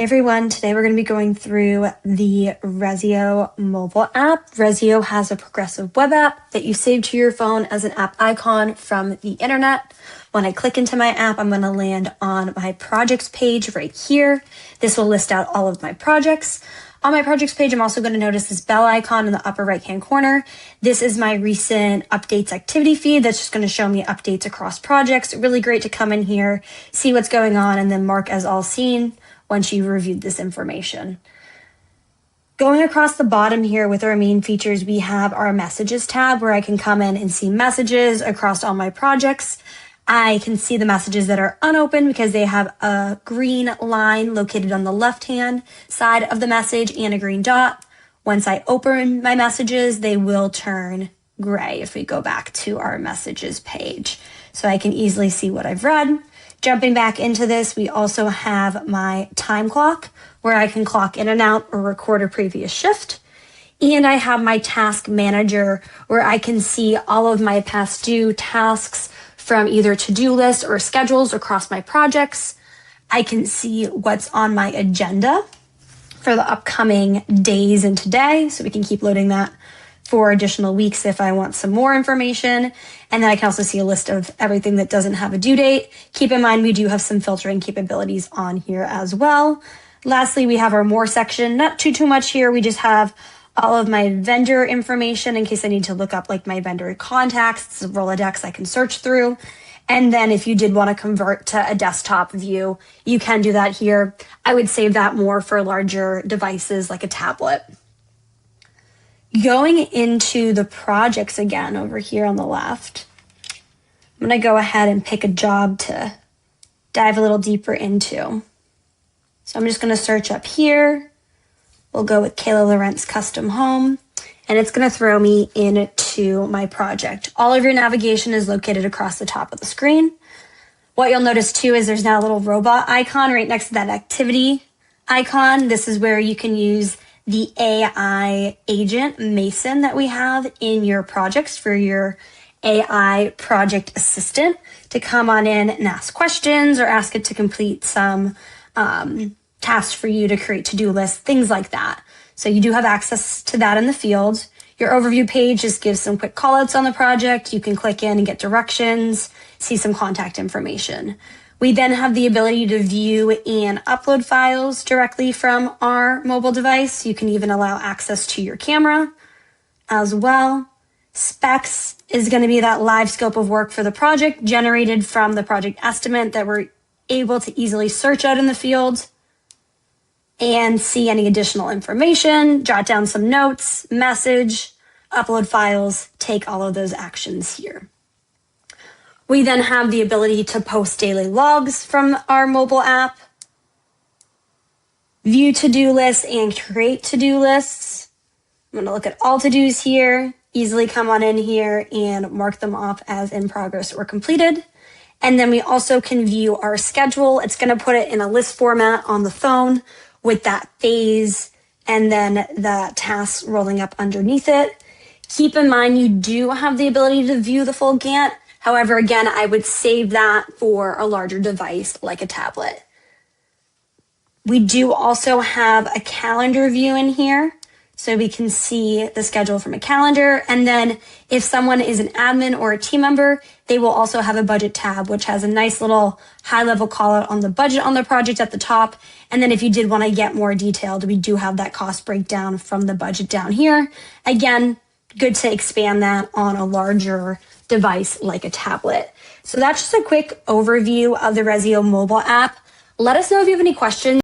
Hey everyone, today we're going to be going through the Ressio mobile app. Ressio has a progressive web app that you save to your phone as an app icon from the internet. When I click into my app, I'm going to land on my projects page right here. This will list out all of my projects. On my projects page, I'm also going to notice this bell icon in the upper right-hand corner. This is my recent updates activity feed that's just going to show me updates across projects. Really great to come in here, see what's going on, and then mark as all seen once you've reviewed this information. Going across the bottom here with our main features, we have our messages tab where I can come in and see messages across all my projects. I can see the messages that are unopened because they have a green line located on the left-hand side of the message and a green dot. Once I open my messages, they will turn gray if we go back to our messages page. So I can easily see what I've read. Jumping back into this, we also have my time clock where I can clock in and out or record a previous shift. And I have my task manager where I can see all of my past due tasks from either to-do lists or schedules across my projects. I can see what's on my agenda for the upcoming days and today, so we can keep loading that for additional weeks if I want some more information. And then I can also see a list of everything that doesn't have a due date. Keep in mind, we do have some filtering capabilities on here as well. Lastly, we have our more section, not too much here. We just have all of my vendor information in case I need to look up like my vendor contacts. It's a Rolodex I can search through. And then if you did want to convert to a desktop view, you can do that here. I would save that more for larger devices like a tablet. Going into the projects again over here on the left, I'm going to go ahead and pick a job to dive a little deeper into. So I'm just going to search up here. We'll go with Kayla Lorentz Custom Home, and it's going to throw me into my project. All of your navigation is located across the top of the screen. What you'll notice too is there's now a little robot icon right next to that activity icon. This is where you can use the AI agent Mason that we have in your projects for your AI project assistant to come on in and ask questions or ask it to complete some tasks for you to create to-do lists, things like that. So you do have access to that in the field. Your overview page just gives some quick callouts on the project. You can click in and get directions, see some contact information. We then have the ability to view and upload files directly from our mobile device. You can even allow access to your camera as well. Specs is going to be that live scope of work for the project generated from the project estimate that we're able to easily search out in the field and see any additional information, jot down some notes, message, upload files, take all of those actions here. We then have the ability to post daily logs from our mobile app, view to-do lists and create to-do lists. I'm going to look at all to-dos here, easily come on in here and mark them off as in progress or completed. And then we also can view our schedule. It's going to put it in a list format on the phone with that phase and then the tasks rolling up underneath it. Keep in mind, you do have the ability to view the full Gantt. However, again, I would save that for a larger device like a tablet. We do also have a calendar view in here, so we can see the schedule from a calendar. And then if someone is an admin or a team member, they will also have a budget tab, which has a nice little high-level call out on the budget on the project at the top. And then if you did want to get more detailed, we do have that cost breakdown from the budget down here. Again, good to expand that on a larger device like a tablet. So that's just a quick overview of the Ressio mobile app. Let us know if you have any questions.